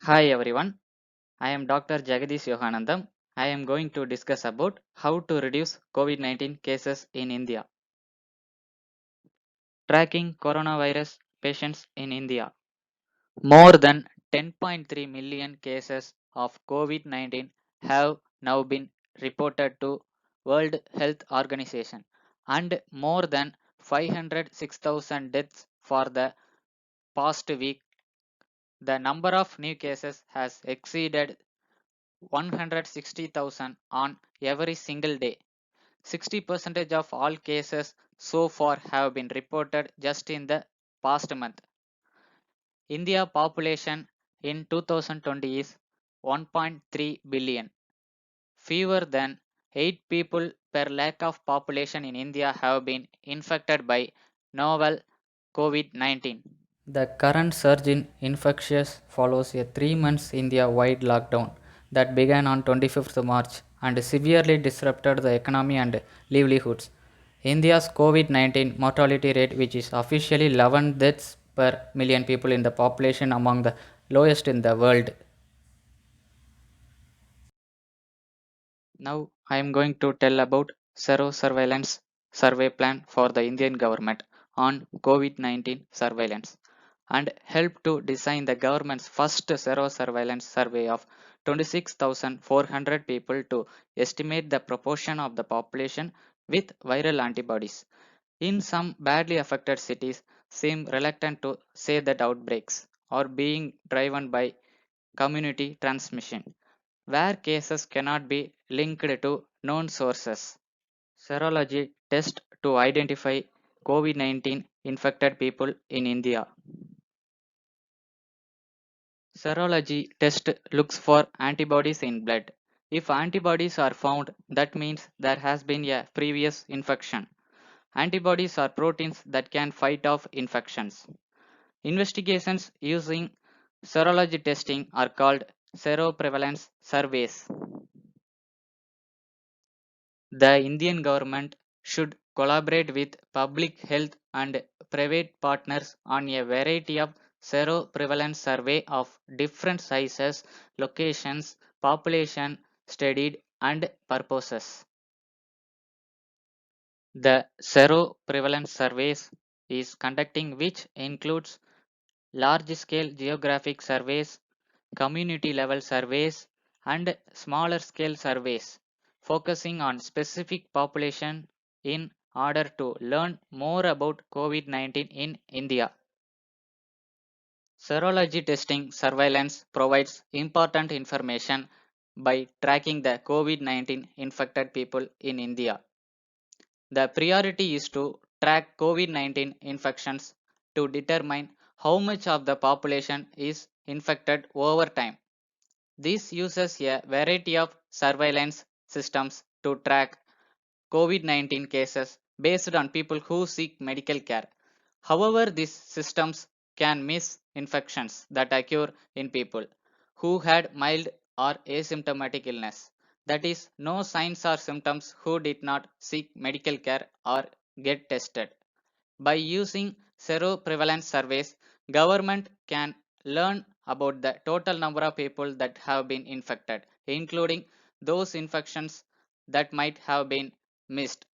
Hi everyone, I am Dr. Jagadish Yohanandam. I am going to discuss about how to reduce COVID-19 cases in India. Tracking coronavirus patients in India. More than 10.3 million cases of COVID-19 have now been reported to World Health Organization and more than 506,000 deaths for the past week. The number of new cases has exceeded 160,000 on every single day. 60% of all cases so far have been reported just in the past month. India population in 2020 is 1.3 billion. Fewer than 8 people per lakh of population in India have been infected by novel COVID-19. The current surge in infectious follows a 3 months India-wide lockdown that began on 25th March and severely disrupted the economy and livelihoods. India's COVID-19 mortality rate, which is officially 11 deaths per million people in the population, among the lowest in the world. Now I am going to tell about Sero Surveillance Survey Plan for the Indian government on COVID-19 surveillance and help to design the government's first Sero Surveillance survey of 26,400 people to estimate the proportion of the population with viral antibodies. In some badly affected cities seem reluctant to say that outbreaks are being driven by community transmission where cases cannot be linked to known sources. Serology test to identify COVID-19 infected people in India. Serology test looks for antibodies in blood. If antibodies are found, that means there has been a previous infection. Antibodies are proteins that can fight off infections. Investigations using serology testing are called seroprevalence surveys. The Indian government should collaborate with public health and private partners on a variety of seroprevalence survey of different sizes, locations, population studied and purposes. The seroprevalence surveys is conducting which includes large-scale geographic surveys, community-level surveys, and smaller-scale surveys, focusing on specific population in order to learn more about COVID-19 in India. Serology testing surveillance provides important information by tracking the COVID-19 infected people in India. The priority is to track COVID-19 infections to determine how much of the population is infected over time. This uses a variety of surveillance systems to track COVID-19 cases based on people who seek medical care. However, these systems can miss infections that occur in people who had mild or asymptomatic illness. That is, no signs or symptoms who did not seek medical care or get tested. By using seroprevalence surveys, government can learn about the total number of people that have been infected, including those infections that might have been missed.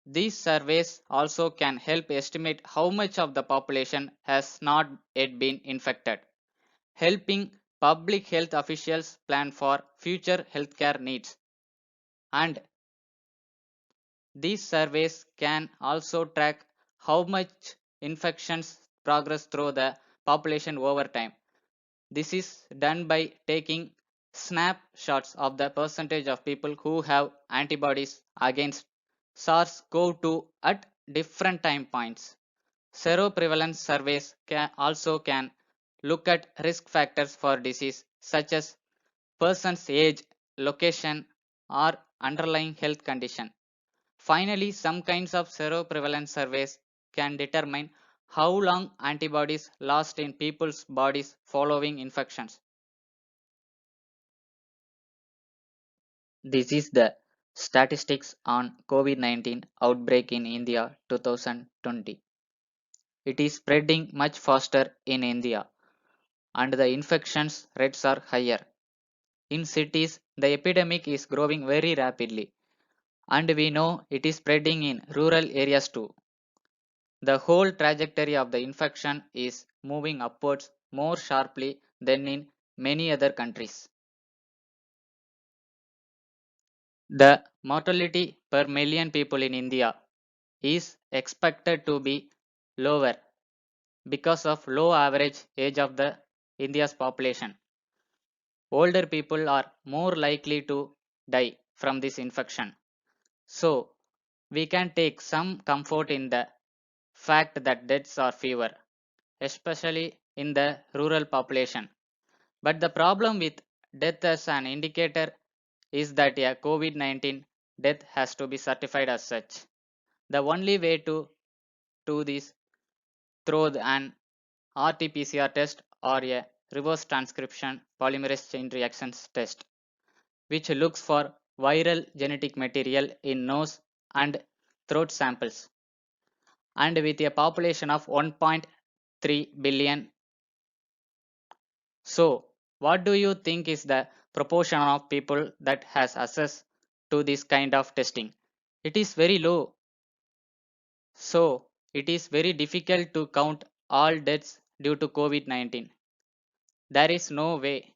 These surveys also can help estimate how much of the population has not yet been infected, helping public health officials plan for future healthcare needs. And these surveys can also track how much infections progress through the population over time. This is done by taking snapshots of the percentage of people who have antibodies against SARS-CoV-2 at different time points. Seroprevalence surveys can look at risk factors for disease such as person's age, location, or underlying health condition. Finally, some kinds of seroprevalence surveys can determine how long antibodies last in people's bodies following infections. This is the statistics on COVID-19 outbreak in India 2020. It is spreading much faster in India. and the infections rates are higher. In cities, the epidemic is growing very rapidly, and we know it is spreading in rural areas too. The whole trajectory of the infection is moving upwards more sharply than in many other countries. The mortality per million people in India is expected to be lower because of low average age of the India's population. Older people are more likely to die from this infection. So, we can take some comfort in the fact that deaths are fewer, especially in the rural population. But the problem with death as an indicator is that a COVID 19 death has to be certified as such. The only way to do this through an RT-PCR test or a reverse transcription polymerase chain reactions test, which looks for viral genetic material in nose and throat samples. And with a population of 1.3 billion, so what do you think is the proportion of people that has access to this kind of testing? It is very low. So it is very difficult to count all deaths due to COVID-19. There is no way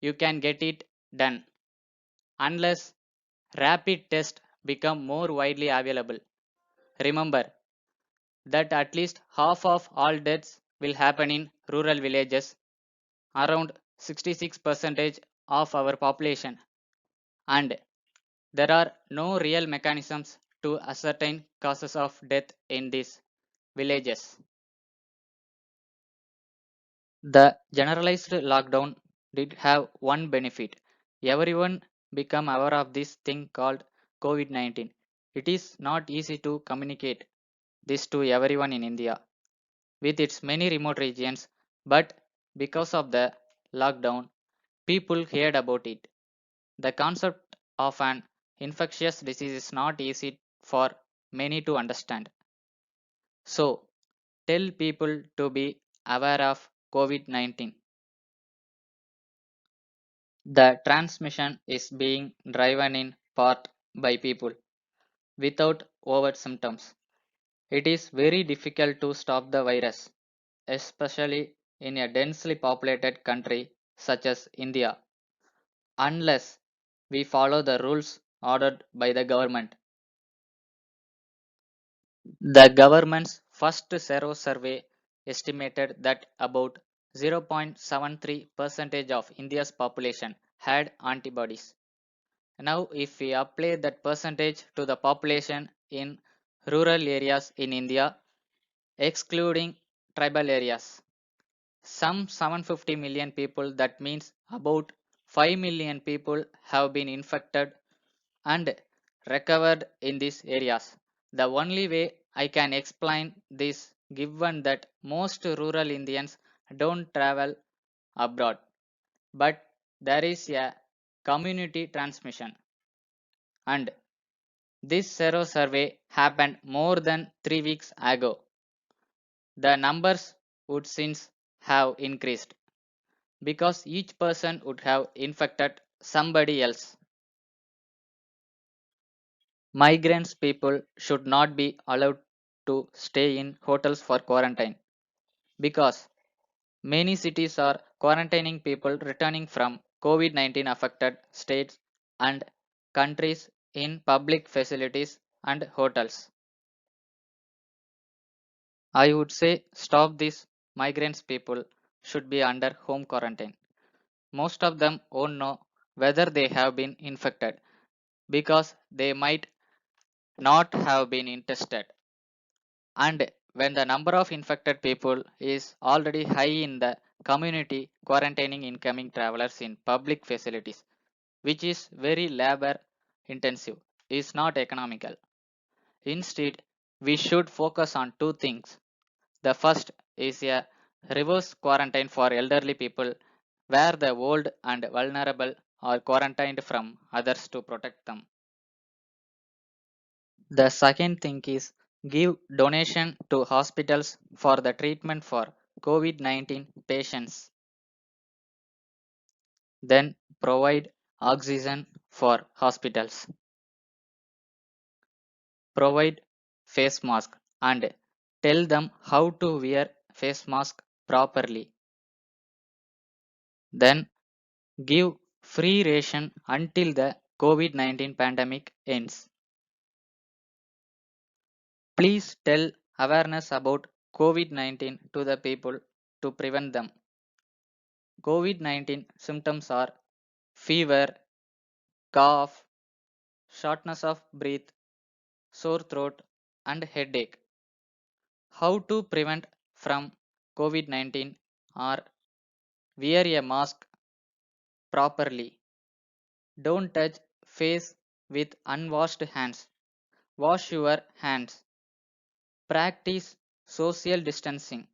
you can get it done unless rapid tests become more widely available. Remember that at least half of all deaths will happen in rural villages, around 66% of our population, and there are no real mechanisms to ascertain causes of death in these villages. The generalized lockdown did have one benefit. Everyone become aware of this thing called COVID-19. It is not easy to communicate this to everyone in India with its many remote regions, but because of the lockdown, people heard about it. The concept of an infectious disease is not easy for many to understand. So, tell people to be aware of COVID 19. The transmission is being driven in part by people without overt symptoms. It is very difficult to stop the virus, especially in a densely populated country such as India, unless we follow the rules ordered by the government. The government's first Sero survey estimated that about 0.73% of India's population had antibodies. Now, if we apply that percentage to the population in rural areas in India, excluding tribal areas, some 750 million people, that means about 5 million people, have been infected and recovered in these areas. The only way I can explain this, given that most rural Indians don't travel abroad, but there is a community transmission, and this Sero survey happened more than 3 weeks ago. The numbers would since have increased because each person would have infected somebody else. Migrants people should not be allowed to stay in hotels for quarantine because many cities are quarantining people returning from COVID 19 affected states and countries in public facilities and hotels. I would say stop these migrants people should be under home quarantine. Most of them won't know whether they have been infected because they might not have been tested. And when the number of infected people is already high in the community, quarantining incoming travelers in public facilities, which is very labor intensive, is not economical. Instead, we should focus on two things. The first is a reverse quarantine for elderly people where the old and vulnerable are quarantined from others to protect them. The second thing is give donation to hospitals for the treatment for COVID-19 patients. Then provide oxygen for hospitals. Provide face mask and tell them how to wear face mask properly. Then give free ration until the COVID-19 pandemic ends. Please tell awareness about COVID-19 to the people to prevent them. COVID-19 symptoms are fever, cough, shortness of breath, sore throat, and headache. How to prevent from COVID-19 are wear a mask properly. Don't touch face with unwashed hands. Wash your hands. Practice social distancing.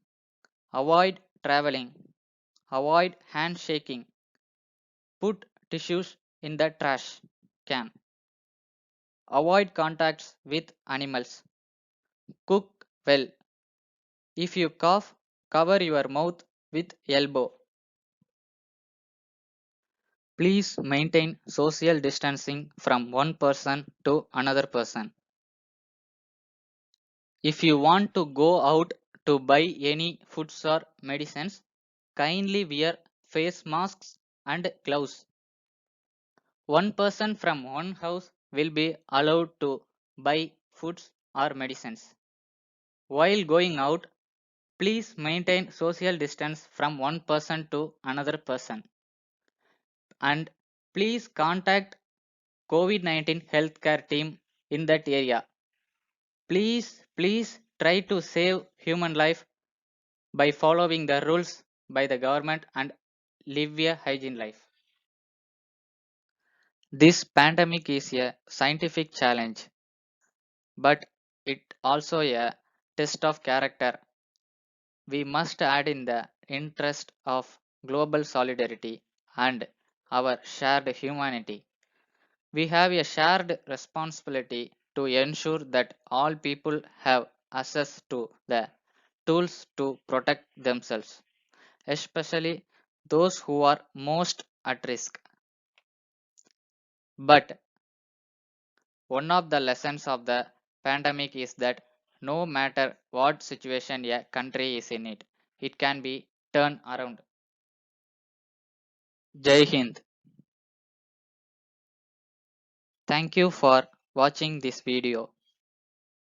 Avoid traveling. Avoid handshaking. Put tissues in the trash can. Avoid contacts with animals. Cook well. If you cough, cover your mouth with elbow. Please maintain social distancing from one person to another person. If you want to go out to buy any foods or medicines, kindly wear face masks and gloves. One person from one house will be allowed to buy foods or medicines. While going out, please maintain social distance from one person to another person. And please contact COVID-19 healthcare team in that area. Please try to save human life by following the rules by the government and live a hygiene life. This pandemic is a scientific challenge, but it also a test of character. We must add in the interest of global solidarity and our shared humanity. We have a shared responsibility to ensure that all people have access to the tools to protect themselves, especially those who are most at risk. But one of the lessons of the pandemic is that no matter what situation a country is in it can be turned around. Jai Hind. Thank you for watching this video.